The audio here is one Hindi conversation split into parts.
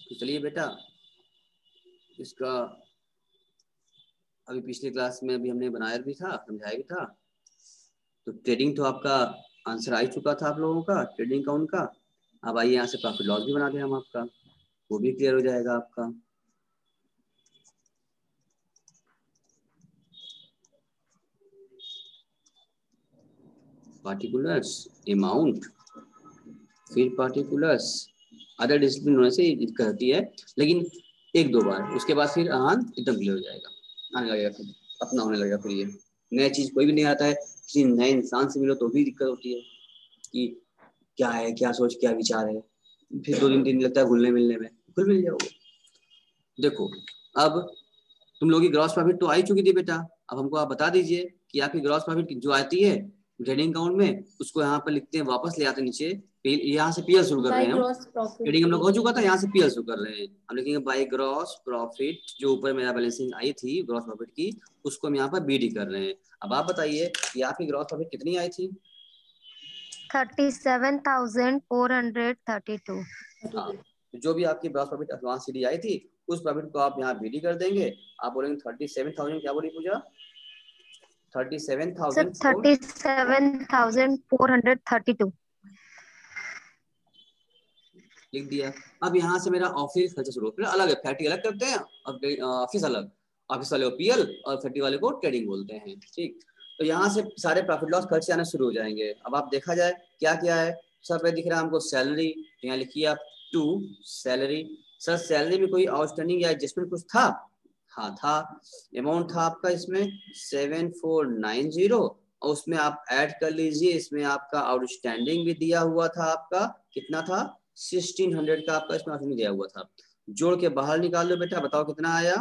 तो चलिए बेटा, इसका अभी पिछली क्लास में अभी हमने बनाया भी था, समझाया भी था। तो ट्रेडिंग तो आपका आंसर आ ही चुका था आप लोगों का, ट्रेडिंग अकाउंट का। अब आइए यहाँ से प्रॉफिट लॉस भी बना दें हम आपका, वो भी क्लियर हो जाएगा आपका। पार्टिकुलर्स, अमाउंट, फिर पार्टिकुलर्स, अदर डिसिप्लिन होने से कहती है, लेकिन एक दो बार, उसके बाद फिर आन एकदम क्लियर हो जाएगा, आने लगेगा फिर, अपना होने लगेगा। फिर ये नया चीज कोई भी नहीं आता है, किसी नए इंसान से मिलो तो भी दिक्कत होती है कि क्या है, क्या सोच, क्या विचार है, फिर 2 दिन लगता है घुलने मिलने में, घुल मिल जाओगे। देखो अब तुम लोगों की ग्रॉस प्रॉफिट तो आ ही चुकी थी बेटा, अब हमको आप बता दीजिए कि आपकी ग्रॉस प्रॉफिट जो आती है ट्रेडिंग अकाउंट में, उसको यहाँ पर लिखते हैं, वापस ले आते हैं नीचे, यहाँ से पीएल शुरू कर रहे हैं हम। ट्रेडिंग हम लोग हो चुका था, यहाँ से पीएल शुरू कर रहे हैं हम, लिखेंगे बाय ग्रॉस प्रॉफिट, जो ऊपर मेरा बैलेंसिंग आई थी ग्रॉस प्रॉफिट की, उसको हम यहाँ पर बीडी कर रहे हैं। अब आप बताइए कि आपकी ग्रॉस प्रॉफिट कितनी आई थी? 37,432। हाँ, जो भी आपकी ग्रॉस प्रॉफिट एडवांस सीडी आई थी, उस प्रॉफिट को आप यहाँ बीडी कर देंगे। आप बोलेंगे 37,000, क्या बोली पूजा? 37,432 लिख दिया। अब यहाँ से मेरा ऑफिस खर्चा शुरू, फिर अलग है, फैक्ट्री अलग करते हैं, अब ऑफिस अलग, ऑफिस वाले को पीएल और फैक्ट्री वाले को ट्रेडिंग बोलते हैं। ठीक, तो यहाँ से सारे प्रॉफिट लॉस खर्चे आने शुरू हो जाएंगे। अब आप देखा जाए क्या क्या है, सब पे दिख रहा है हमको सैलरी, यहाँ लिखिए आप 2 सैलरी। सर सैलरी में कोई आउटस्टैंडिंग या एडजस्टमेंट कुछ था? हाँ था, अमाउंट था आपका इसमें 7490, और उसमें आप ऐड कर लीजिए, इसमें आपका आउटस्टैंडिंग भी दिया हुआ था आपका, कितना था? 1600 का आपका इसमें आउटस्टैंडिंग दिया हुआ था। जोड़ के बाहर निकाल दो बेटा, बताओ कितना आया?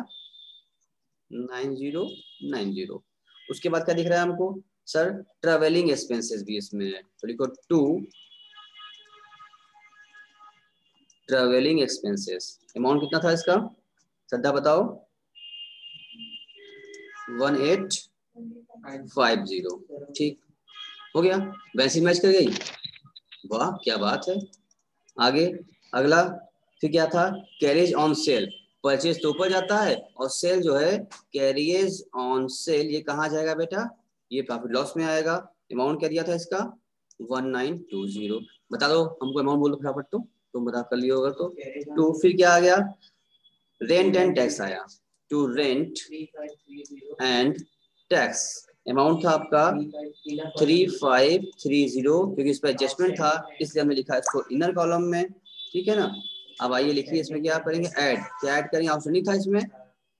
9090। उसके बाद क्या दिख रहा है हमको? सर ट्रेवलिंग एक्सपेंसेस भी इसमें है, तो लिखो 2 ट्रेवलिंग एक्सपेंसेस। अमाउंट कितना था इसका, श्रद्धा बताओ? 1850। ठीक हो गया, वैसे मैच कर गई, वाह क्या बात है। आगे अगला फिर क्या था? कैरिज ऑन सेल, परचेज तो ऊपर जाता है, और सेल जो है कैरियज ऑन सेल, ये कहाँ जाएगा बेटा? ये प्रॉफिट लॉस में आएगा। अमाउंट क्या दिया था इसका? 1920। बता दो हमको, अमाउंट बोलो फटाफट, तो तुम बता कर लियो अगर तो फिर क्या आ गया? रेंट एंड टैक्स आया, to rent and tax. Amount था आपका 3530, क्योंकि इस पर एडजस्टमेंट था इसलिए हमने लिखा इसको इनर कॉलम में। ठीक है ना? अब आइए लिखिए इसमें क्या करेंगे, ऐड, क्या ऐड करेंगे? आउटस्टैंडिंग था इसमें,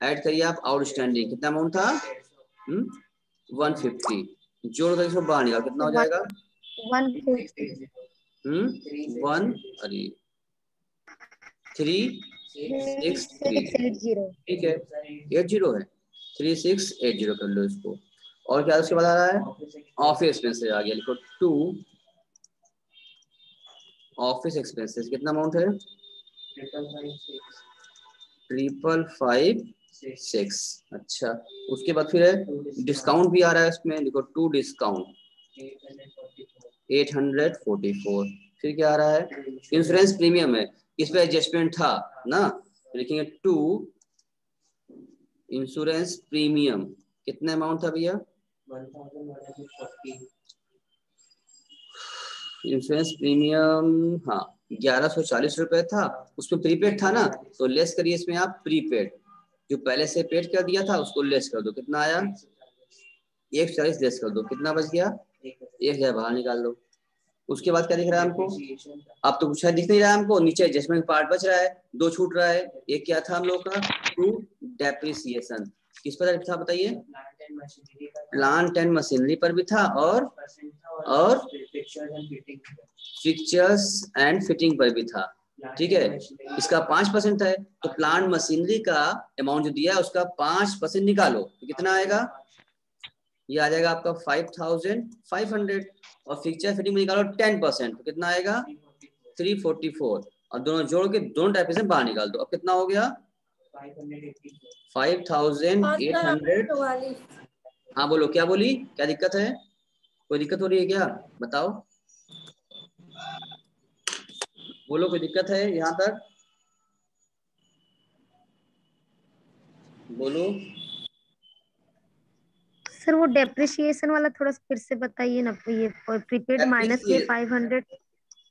ऐड करिए आप आउटस्टैंडिंग, कितना अमाउंट था? 150। जोड़ कर इसको बाहर निकाल, कितना हो जाएगा? 150 वन, अरे 363। 3680। ठीक है, 80 है, 3680 कर लो इसको। और क्या उसके बाद आ रहा है? ऑफिस एक्सपेंसेस आ गया, लिखो 2 ऑफिस एक्सपेंसेस, कितना अमाउंट है? 5556। अच्छा, उसके बाद फिर है डिस्काउंट भी आ रहा है इसमें, लिखो 2 डिस्काउंट 844। फिर क्या आ रहा है? इंश्योरेंस प्रीमियम है, इस पे एडजस्टमेंट था ना, लिखेंगे 2 इंश्योरेंस प्रीमियम, कितना अमाउंट था भैया? 1140। इंश्योरेंस प्रीमियम, हाँ 1140 रुपए था, उसमें प्रीपेड था ना, तो लेस करिए इसमें आप प्रीपेड, जो पहले से पेड कर दिया था उसको लेस कर दो, कितना आया? 140 लेस कर दो, कितना बच गया? 1000 बाहर निकाल दो। उसके बाद क्या दिख रहा है हमको? अब तो कुछ है दिख नहीं रहा है हमको, नीचे एडजस्टमेंट पार्ट बच रहा है, 2 छूट रहा है। एक क्या था हम लोग का? 2 डेप्रिसिएशन, किस पर था बताइए? प्लांट एंड मशीनरी पर भी था, और फिक्चर्स एंड फिटिंग पर भी था। ठीक है, इसका 5% है, तो प्लांट मशीनरी का अमाउंट जो दिया है उसका 5% निकालो, तो कितना आएगा? ये आ जाएगा आपका 5500, और फिक्चर फिटिंग में निकालो 10%, तो कितना आएगा? 344, और दोनों जोड़ के दोनों टाइप से बाहर निकाल दो। अब कितना हो गया? 5800। हाँ बोलो, क्या बोली, क्या दिक्कत है? कोई दिक्कत हो रही है क्या, बताओ, बोलो कोई दिक्कत है यहाँ तक? बोलो। सर वो डेप्रिसिएशन वाला थोड़ा फिर से बताइए ना, ये प्रीपेड माइनस ये 500।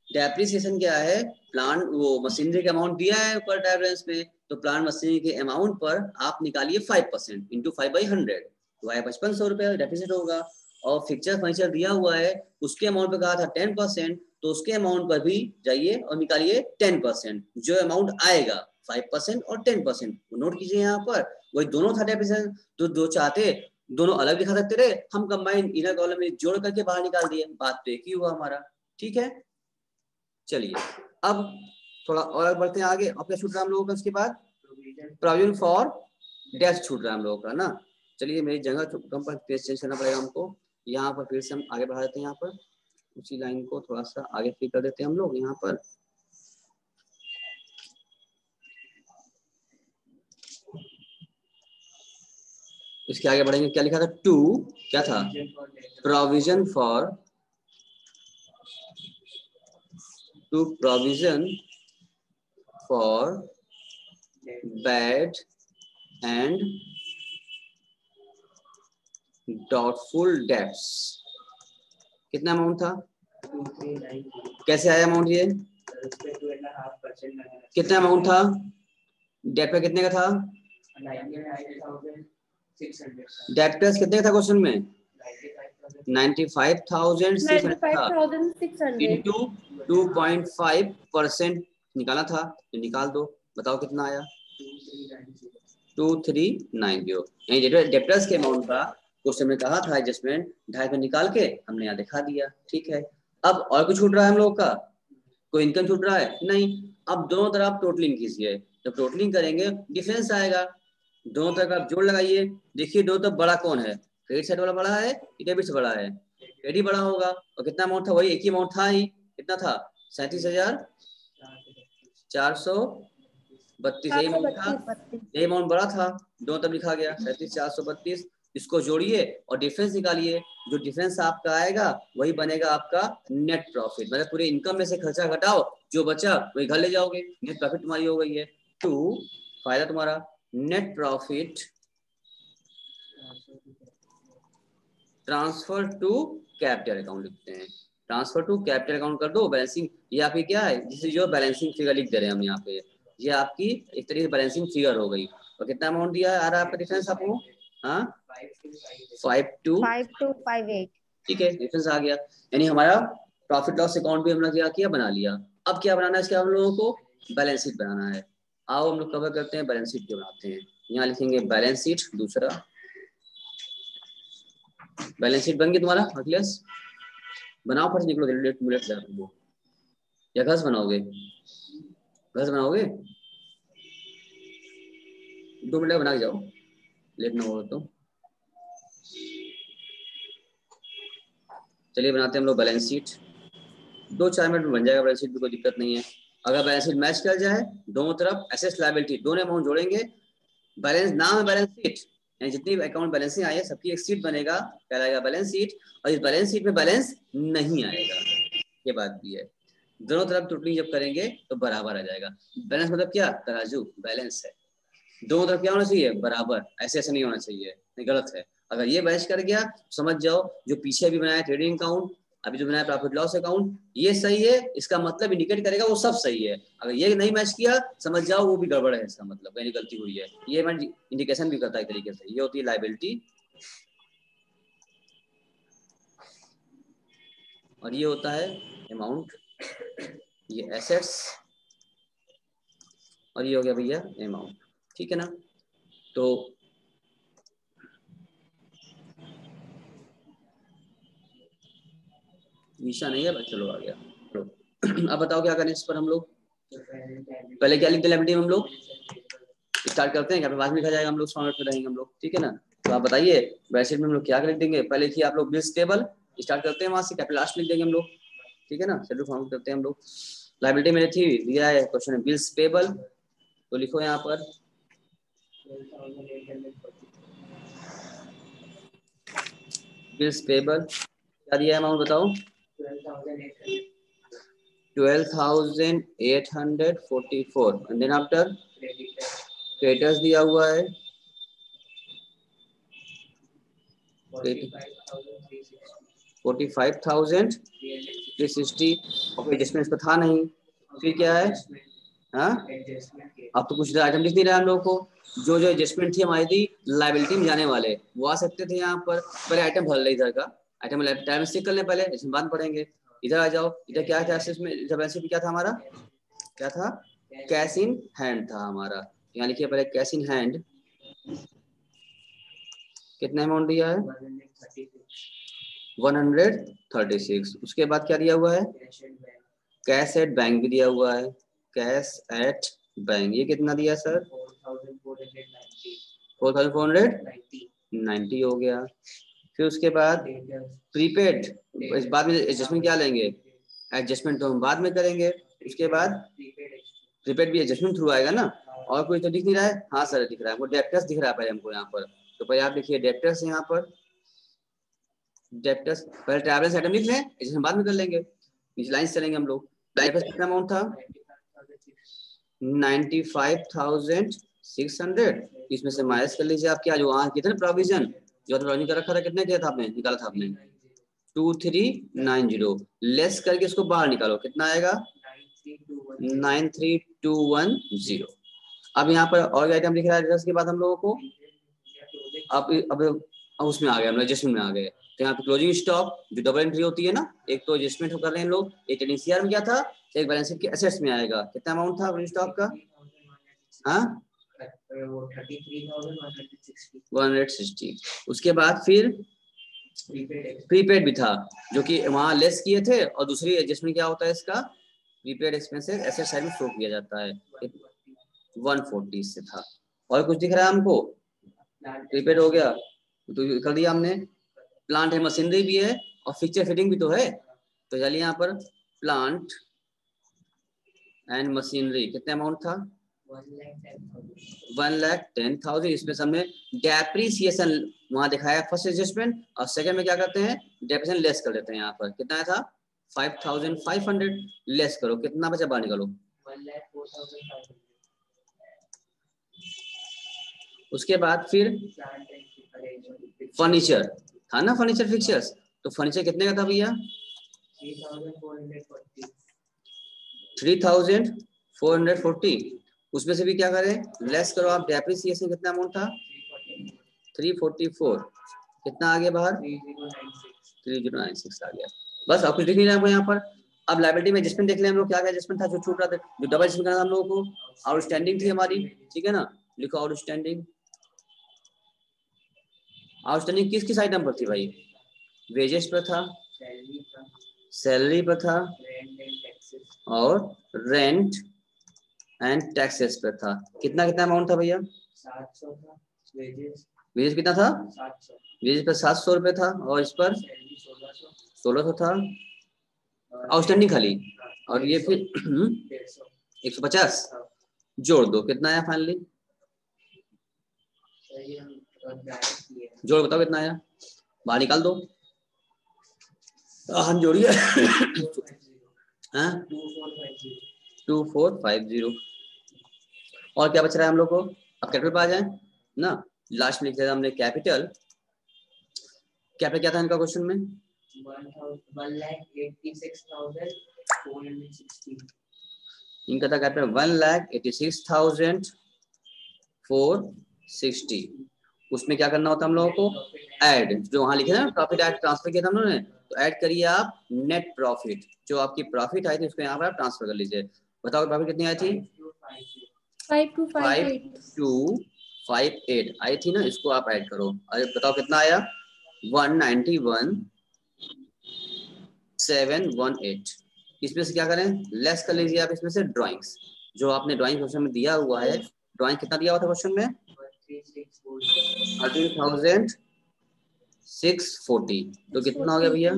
डेप्रिसिएशन क्या है? प्लांट वो मशीनरी का अमाउंट दिया है पर रेफरेंस में, तो प्लांट मशीनरी के अमाउंट पर आप निकालिए 5% इंटू 5/100, तो आया 5500 रुपये डेप्रिसिएट होगा। और फिक्चर फर्नीचर दिया हुआ है, उसके अमाउंट पे कहा था 10%, तो उसके अमाउंट पर भी जाइए और निकालिए 10%। जो अमाउंट आएगा 5% और 10%, नोट कीजिए यहाँ पर, वही दोनों था डेप्रिसिएशन। तो जो चाहते दोनों अलग दिखा सकते थे, हम कंबाइन इनर कॉलम में जोड़ करके बाहर निकाल दिए, बात तो एक ही हुआ हमारा। ठीक है, चलिए अब थोड़ा और बढ़ते हैं आगे। अब क्या छूट रहा है हम लोगों का? उसके बाद प्रोविजन फॉर डैश छूट रहा है हम लोगों का ना। चलिए मेरी जगह कम पर पेज चेंज करना पड़ेगा हमको, यहाँ पर फिर से हम आगे बढ़ा देते हैं। यहाँ पर उसी लाइन को थोड़ा सा आगे फिर कर देते हैं हम लोग। यहाँ पर इसके आगे बढ़ेंगे, क्या लिखा था? टू, क्या था? Provision for, to provision for bad and doubtful debts. कितना अमाउंट था? कैसे आया अमाउंट ये? कितना अमाउंट था? डेट पे कितने का था? डेप्टर्स कितने का था क्वेश्चन में? 95,600 था, इंटू 2.5% निकाला था, तो निकाल दो, बताओ कितना आया? 2390। यानी डेप्टर्स के अमाउंट का क्वेश्चन में कहा था एडजस्टमेंट 2.5 निकाल के हमने यहाँ दिखा दिया। ठीक है, अब और कुछ छूट रहा है हम लोग का? कोई इनकम छूट रहा है? नहीं। अब दोनों तरफ टोटलिंग कीजिए, जब टोटलिंग करेंगे डिफरेंस आएगा, दोनों तरफ आप जोड़ लगाइए। देखिए दोनों तरफ बड़ा कौन है? क्रेडिट साइड वाला बड़ा है कि डेबिट से बड़ा है? क्रेडिट बड़ा होगा। और कितना अमाउंट था? वही एक ही अमाउंट था ही, कितना था? 37,432। यही अमाउंट था, यही अमाउंट बड़ा था, दोनों तरफ लिखा गया 37,432। इसको जोड़िए और डिफरेंस निकालिए, जो डिफरेंस आपका आएगा वही बनेगा आपका नेट प्रॉफिट। मतलब पूरे इनकम में से खर्चा घटाओ, जो बचा वही घर ले जाओगे, नेट प्रॉफिट तुम्हारी हो गई है। टू, फायदा तुम्हारा net profit transfer to capital account लिखते हैं। ट्रांसफर टू कैपिटल अकाउंट कर दो, बैलेंसिंग। ये आपकी क्या है? जिसे जो बैलेंसिंग फिगर लिख दे रहे हैं हम यहाँ पे, ये आपकी एक तरीके से बैलेंसिंग फिगर हो गई। और कितना अमाउंट दिया है आ रहा है आपका डिफरेंस आपको? हाँ, 5258। ठीक है, डिफरेंस आ गया। यानी हमारा प्रॉफिट लॉस अकाउंट भी हमने क्या किया? बना लिया। अब क्या बनाना है इसके हम लोगों को? बैलेंस शीट बनाना है। आओ हम लोग कवर करते हैं, बैलेंस शीट क्यों बनाते हैं। यहाँ लिखेंगे बैलेंस शीट। दूसरा बैलेंस शीट बन गया तुम्हारा अखिलेश? बनाओ फट, निकलो मिनट तुमको, या घस बनाओगे? घस बनाओगे? 2 मिनट बना के जाओ, लेट ना हो तो। चलिए बनाते हैं हम लोग बैलेंस शीट। 2-4 मिनट में बन जाएगा बैलेंस शीट, भी कोई दिक्कत नहीं है। अगर बैलेंस शीट मैच कर जाए, दोनों तरफ एसेट्स लायबिलिटी दोनों अमाउंट जोड़ेंगे, बैलेंस नाम है बैलेंस शीट, यानी जितनी अकाउंट बैलेंसिंग आई है सबकी एक शीट बनेगा, कहलाएगा बैलेंस शीट। और इस बैलेंस शीट में बैलेंस नहीं आएगा, ये बात भी है। दोनों तरफ टोटलिंग जब करेंगे तो बराबर आ जाएगा। बैलेंस मतलब क्या? तराजू, बैलेंस है। दोनों तरफ क्या होना चाहिए? बराबर। ऐसे ऐसे नहीं होना चाहिए, नहीं, गलत है। अगर ये मैच कर गया समझ जाओ जो पीछे अभी बनाया ट्रेडिंग अकाउंट, अभी जो बनाया प्रॉफिट लॉस अकाउंट, ये सही है, इसका मतलब इंडिकेट करेगा वो सब सही है। अगर ये नहीं मैच किया समझ जाओ वो भी गड़बड़ है, इसका मतलब कहीं गलती हुई है। ये मैं इंडिकेशन भी करता है एक तरीके से। ये होती है लायबिलिटी और ये होता है अमाउंट। ये एसेट्स और ये हो गया भैया अमाउंट। ठीक है ना? तो निशा नहीं है, चलो आ गया। अब बताओ क्या करें इस पर हम लोग? पहले क्या लिखते लायबिलिटी में हम लोग? स्टार्ट करते हैं, बाद में लिखा जाएगा, हम लोग फॉर्मेट में रहेंगे हम लोग। ठीक है ना? तो आप बताइए बैलेंस शीट में हम लोग क्या लिख देंगे? पहले लिखिए आप लोग बिल्स टेबल, स्टार्ट करते हैं वहां से, कैपिटल लास्ट लिख देंगे हम लोग। ठीक है ना? चलो फॉर्मेट करते हैं हम लोग। लायबिलिटी में थी दिया है क्वेश्चन है बिल्स पेबल, तो लिखो यहाँ पर बिल्स पेबल। क्या दिया है अमाउंट बताओ? 12,844। एंड देन आफ्टर क्रेडिटर्स दिया हुआ है 45,360 और एडजस्टमेंट इसका था नहीं, फिर क्या है? हाँ, अब तो कुछ आइटम दिख नहीं रहा हम लोगों को। जो जो एडजस्टमेंट थी हमारी थी लाइबिलिटी में जाने वाले, वो आ सकते थे यहाँ पर। पहले आइटम भर ले इधर का, आइटम टाइम चेक कर लें पहले, इसमें बाद पढ़ेंगे। इधर आ जाओ, इधर क्या था इसमें, इधर बैलेंस शीट क्या था हमारा, क्या था? कैश इन हैंड था हमारा। यहाँ लिखिए पहले कैश इन हैंड, कितना अमाउंट दिया है? 136। उसके बाद क्या दिया हुआ है? कैश एट बैंक भी दिया हुआ है, कैश एट बैंक, ये कितना दिया सर? 4,490 हो गया। फिर उसके बाद प्रीपेड, इस बाद में एडजस्टमेंट क्या लेंगे? एडजस्टमेंट तो हम बाद में करेंगे। उसके बाद प्रीपेड भी एडजस्टमेंट थ्रू आएगा ना। और कोई तो दिख नहीं रहा है? हाँ सर दिख रहा है, हमको डेप्टर्स दिख रहा है पहले हमको यहाँ पर। तो पहले आप लिखिए डेप्टर्स, यहाँ पर डेप्टर्स, पहले ट्रैवलर्स आइटम लिख लें, एडजस्टमेंट बाद में कर लेंगे। इस लाइन से चलेंगे हम लोग। डेप्टर्स कितना अमाउंट था? 95,600। इसमें से माइनस कर लीजिए आप, क्या जो वहाँ कितने प्रोविजन जो प्रोविजन कर रखा था, कितने किया था आपने, निकाला था आपने? 2390। लेस करके इसको बाहर निकालो, कितना आएगा? 93210। अब यहाँ पर और आइटम दिख रहा है के बाद हम लोगों को, अब उसमें आ गए हम लोग, एडजस्टमेंट में आ गए। तो यहाँ पे क्लोजिंग स्टॉक जो डबल एंट्री होती है ना, एक तो एडजस्टमेंट कर रहे हैं लोग, एक एनसीआर में क्या था, एक बैलेंस शीट के एसेट्स में आएगा। कितना अमाउंट था क्लोजिंग स्टॉक का? हाँ 160। उसके बाद फिर प्रीपेड भी था, जो कि वहां लेस किए थे, और दूसरी एडजस्टमेंट क्या होता है इसका, प्रीपेड एक्सपेंसेस एसेट साइड में शो किया जाता है, 140 से था। और कुछ दिख रहा है हमको? प्रीपेड हो गया तो कर दिया हमने। प्लांट है, मशीनरी भी है, और फिक्चर फिटिंग भी तो है। तो चलिए यहाँ पर प्लांट एंड मशीनरी कितना अमाउंट था? 1,10,000। इसमें हमने डेप्रीसिएशन वहां दिखाया फर्स्ट एडजस्टमेंट, और सेकंड में क्या करते हैं, डेप्रीसिएशन लेस कर देते हैं। यहाँ पर कितना था? 5,500। लेस करो, कितना बचा बाहर निकालो? 1,04,500। उसके बाद फिर फर्नीचर था ना, फर्नीचर फिक्चर्स, तो फर्नीचर कितने का था भैया? 3,440। उसमें से भी क्या करें, लेस करो आप, डेप्रिसिएशन कितना अमाउंट था? 344। कितना आ गया बाहर? 3096 आ गया। बस और कुछ दिख नहीं रहा है यहाँ पर। अब लायबिलिटी में एडजस्टमेंट देख लें हम लोग, क्या क्या एडजस्टमेंट था जो छूट रहा था, जो डबल एडजस्टमेंट करना था हम लोगों को। आउटस्टैंडिंग थी हमारी, ठीक है ना, लिखो आउटस्टैंडिंग। आउटस्टैंडिंग किस किस आइटम पर थी भाई? वेजेस पर था, सैलरी पर था, और रेंट एंड टैक्सेस पर था। कितना कितना अमाउंट था भैया? 700 था। वेजेस कितना था? 700। वेजेस पर 700 रुपए था, और इस पर 1600 था। आउटस्टैंडिंग खाली, और ये फिर 150 जोड़ दो, कितना आया फाइनली? जोड़ बताओ कितना आया, बाहर निकाल दो। हम जोड़िए। हाँ 2450। और क्या बच रहा है हम लोग को? अब कैपिटल पर आ जाए ना, लास्ट में लिख दिया हमने कैपिटल। कैपिटल क्या था इनका क्वेश्चन में? 1,86,460। इनका था कैपिटल 1,86,460। उसमें क्या करना होता है हम लोगों को? ऐड, जो वहां लिखे ना प्रॉफिट ऐड ट्रांसफर किया था हम लोगों ने, तो ऐड करिए आप नेट प्रॉफिट, जो आपकी प्रॉफिट आई थी उसको यहाँ पर आप ट्रांसफर कर लीजिए। बताओ प्रॉफिट कितनी आई थी? 5258 आई थी ना, इसको आप ऐड करो। अरे बताओ कितना आया? 191,718। इसमें से क्या करें, लेस कर लीजिए आप इसमें से ड्राइंग्स, जो आपने ड्राइंग क्वेश्चन में दिया हुआ है। ड्राइंग कितना दिया हुआ था क्वेश्चन में? 13,640। तो कितना हो गया भैया?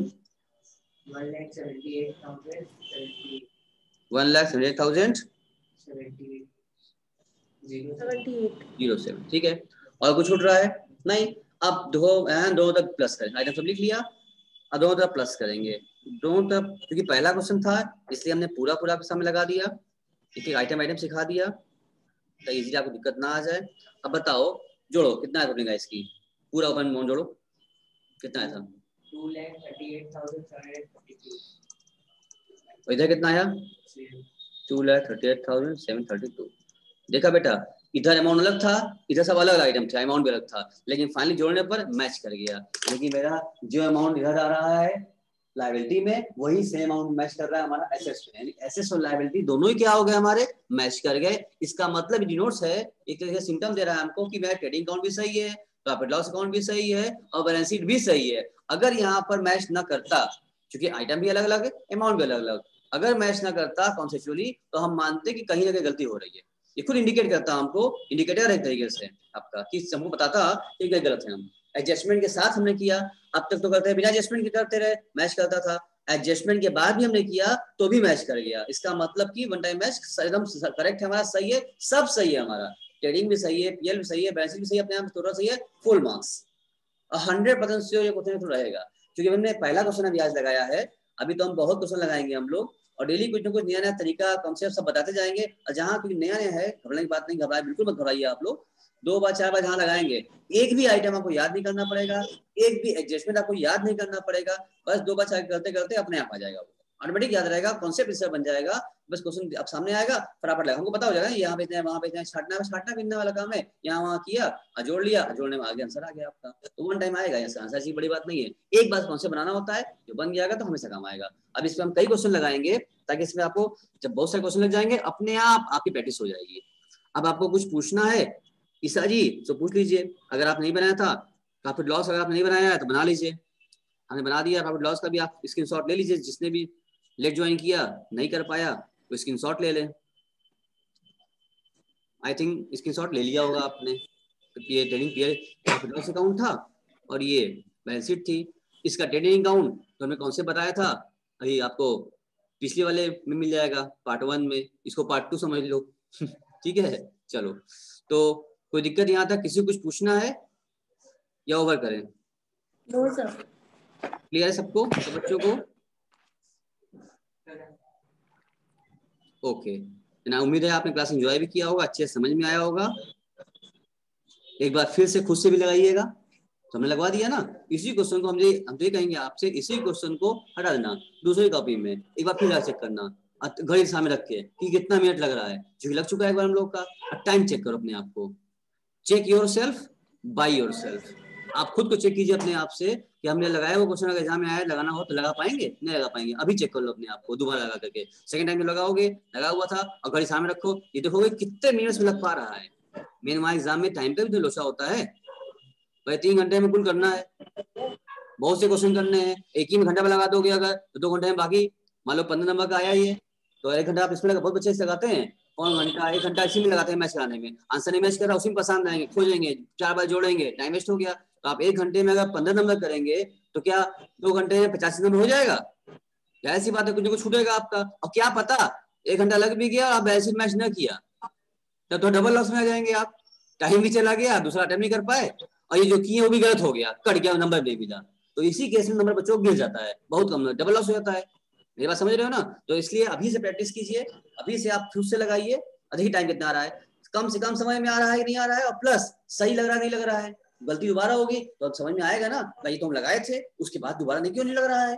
1,78,007। ठीक है, और कुछ छूट रहा है? नहीं। अब दो तक प्लस करें, आइटम सब लिख लिया, अब दोनों तरफ प्लस करेंगे। दोनों तरफ, क्योंकि पहला क्वेश्चन था इसलिए हमने पूरा पूरा समय लगा दिया, एक आइटम आइटम सिखा दिया, तो इजीली आपको दिक्कत ना आ जाए। अब बताओ जोड़ो, कितना है इसकी, पूरा ओपन जोड़ो। कितना आया था? 2,38,732। और इधर कितना आया? 2,38,732। देखा बेटा, इधर अमाउंट अलग था, इधर सब अलग आइटम था, अमाउंट भी अलग था, लेकिन फाइनली जोड़ने पर मैच कर गया। लेकिन मेरा जो अमाउंट इधर आ रहा है लायबिलिटी में, वही सेम अमाउंट मैच कर रहा है हमारा एसेट्स में, यानी एसेट्स और लायबिलिटी दोनों ही क्या हो गए हमारे, मैच कर गए। इसका मतलब डिनोट्स है, एक तरह से सिम्टम दे रहा है हमको कि मेरा ट्रेडिंग अकाउंट भी सही है, प्रॉफिट लॉस अकाउंट भी सही है और बैलेंस शीट भी सही है। अगर यहाँ पर मैच ना करता, क्योंकि आइटम भी अलग अलग है, अमाउंट भी अलग अलग, अगर मैच ना करता कॉन्सेप्चुअली, तो हम मानते कि कहीं ना कहीं गलती हो रही है। ये खुद इंडिकेट करता हमको, इंडिकेटर एक तरीके से आपका, कि हमको बताता कि क्या गलत है। हम एडजस्टमेंट के साथ हमने किया, अब तक तो करते हैं बिना एडजस्टमेंट के करते रहे, मैच करता था। एडजस्टमेंट के बाद भी हमने किया तो भी मैच कर गया। इसका मतलब कि वन टाइम मैच एकदम करेक्ट है हमारा, सही है, सब सही है हमारा, ट्रेडिंग भी सही है, पीएल भी सही है, बैलेंस भी सही है, अपने आप थोड़ा सही है, फुल मार्क्स 100% श्योर ये क्वेश्चन तो रहेगा। क्योंकि हमने पहला क्वेश्चन अभी आज लगाया है, अभी तो हम बहुत क्वेश्चन लगाएंगे हम लोग, और डेली कुछ ना कुछ नया नया तरीका कॉन्सेप्ट सब बताते जाएंगे। और जहाँ कुछ नया नया है, घबराने की बात नहीं, घबराए बिल्कुल मत घबराइए आप लोग। 2 बार 4 बार जहाँ लगाएंगे, एक भी आइटम आपको याद नहीं करना पड़ेगा, एक भी एडजस्टमेंट आपको याद नहीं करना पड़ेगा, बस 2 बार 4 करते करते अपने आप आ जाएगा, ऑटोमेटिक याद रहेगा, कॉन्सेप्ट इससे बन जाएगा। बस क्वेश्चन अब सामने आएगा, फटाफट लगा, हमको पता हो जाएगा यहाँ पे वहाँ पे छाटना है, छाटना बिनने वाला काम है, यहाँ वहाँ किया, जोड़ लिया, जोड़ने में आगे आंसर आ गया आपका, तो वन टाइम आएगा आंसर, ऐसी बड़ी बात नहीं है। एक बार कॉन्सेप्ट बनाना होता है, जो बन गया तो हमेशा काम आएगा। अब इसमें हम कई क्वेश्चन लगाएंगे, ताकि इसमें आपको जब बहुत सारे क्वेश्चन लग जाएंगे, अपने आप आपकी प्रैक्टिस हो जाएगी। अब आपको कुछ पूछना है ईसा जी तो पूछ लीजिए, अगर आप नहीं बनाया था प्रॉफिट लॉस, अगर आप नहीं बनाया है तो बना लीजिए, हमने बना दिया प्रॉफिट लॉस का भी, आप स्क्रीनशॉट ले लीजिए, जिसने भी लेट ज्वाइन किया नहीं कर पाया तो स्क्रीनशॉट ले लें। आई थिंक स्क्रीनशॉट ले लिया होगा आपने, क्योंकि ये trading period profit loss account था और ये बैलेंस शीट थी। इसका ट्रेडिंग अकाउंट तो हमने कौन से बताया था, अभी आपको पिछले वाले में मिल जाएगा, पार्ट 1 में, इसको पार्ट 2 समझ लो ठीक है। चलो, तो कोई दिक्कत यहाँ तक, किसी को कुछ पूछना है या ओवर करें? No sir. क्लियर है सबको, सब बच्चों को? ओके ना, उम्मीद है आपने क्लास एंजॉय भी किया होगा, अच्छे से समझ में आया होगा। एक बार फिर से खुद से भी लगाइएगा, तो हमने लगवा दिया ना। इसी क्वेश्चन को हम तो ये कहेंगे आपसे, इसी क्वेश्चन को हटा देना, दूसरी कॉपी में एक बार फिर चेक करना, घड़ी सामने रख के कि कितना मिनट लग रहा है, क्योंकि लग चुका है एक बार हम लोग का। टाइम चेक करो अपने आप को, check yourself by yourself. आप खुद को चेक कीजिए अपने आप से कि हमने लगाया वो क्वेश्चन, अगर एग्जाम में आया लगाना हो तो लगा पाएंगे, नहीं लगा पाएंगे, अभी चेक कर लो अपने आप को दोबारा लगा करके। सेकंड टाइम जो लगाओगे, लगा हुआ था और घड़ी सामने रखो, ये देखोगे कितने मिनट्स में लग पा रहा है। मेन वहां एग्जाम में टाइम का भी तो लोचा होता है भाई, 3 घंटे में कुल करना है, बहुत से क्वेश्चन करने हैं, एक ही में घंटा में लगा दोगे अगर तो 2 घंटे में बाकी, मान लो 15 नंबर का आया ही है तो 1 घंटा आप इसमें लगा, बहुत बच्चे से लगाते हैं, कौन घंटा 1 घंटा इसी में लगाते हैं मैच कराने में, आंसर नहीं मैच कर रहा उसी में पसंद आएंगे, खोजेंगे, 4 बार जोड़ेंगे, टाइम वेस्ट हो गया। तो आप 1 घंटे में अगर 15 नंबर करेंगे तो क्या 2 घंटे में 85 नंबर हो जाएगा? ऐसी बात है, कुछ ना कुछ छूटेगा आपका, और क्या पता 1 घंटा लग भी गया और आप ऐसे मैच न किया तो डबल लॉस में आ जाएंगे आप, टाइम भी चला गया, दूसरा अटेम्प्ट नहीं कर पाए, और ये जो किए वो भी गलत हो गया, कट गया, नंबर नहीं मिला, तो इसी केस में नंबर बच्चों को गिर जाता है, बहुत कम, डबल लॉस हो जाता है। मेरी बात समझ रहे हो ना? तो इसलिए अभी से प्रैक्टिस कीजिए, अभी से आप खुद से लगाइए, अधिक टाइम कितना आ रहा है, कम से कम समय में आ रहा है कि नहीं आ रहा है, और प्लस सही लग रहा है नहीं लग रहा है, गलती दोबारा होगी तो समझ में आएगा ना भाई, तो हम लगाए थे उसके बाद दोबारा नहीं, क्यों नहीं लग रहा है,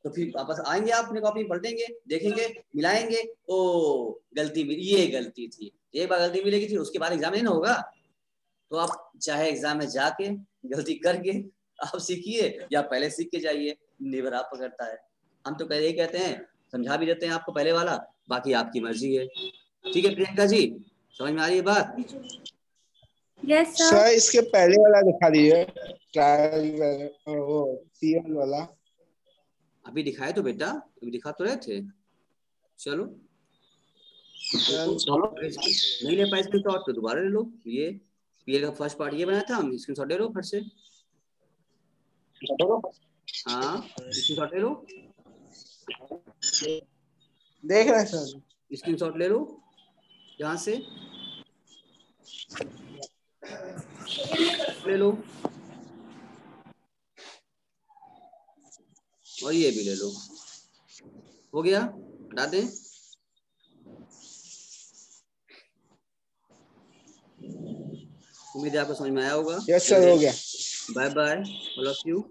तो फिर वापस आएंगे, आप अपने कॉपी पलटेंगे, देखेंगे, मिलाएंगे, ओ गलती मिली, ये गलती थी, एक बार गलती मिलेगी थी, उसके बाद एग्जाम नहीं ना होगा। तो आप चाहे एग्जाम में जाके गलती करके आप सीखिए, या पहले सीख के जाइए, निर्भर आप पकड़ता है। हम तो पहले ही कहते हैं, समझा भी देते हैं आपको पहले वाला, बाकी आपकी मर्जी है। ठीक है प्रियंका जी, समझ में आ रही है बात? यस सर, इसके पहले वाला दिखा दीजिए, ट्रायल वो सीएल वाला। अभी दिखाए तो बेटा, अभी दिखा तो रहे थे, चलो नहीं ले पाए स्क्रीन शॉट तो दोबारा ले लो, ये पीएल का फर्स्ट पार्ट ये बनाया था, हम स्क्रीन शॉट ले लो फट से, हाँ स्क्रीन शॉट ले लो, देख रहे हैं सर, स्क्रीन शॉट ले लो यहाँ से, ले लो, और ये भी ले लो, हो गया, हटा दें। उम्मीद है आपको समझ में आया होगा। यस सर, हो गया। Bye bye all of you.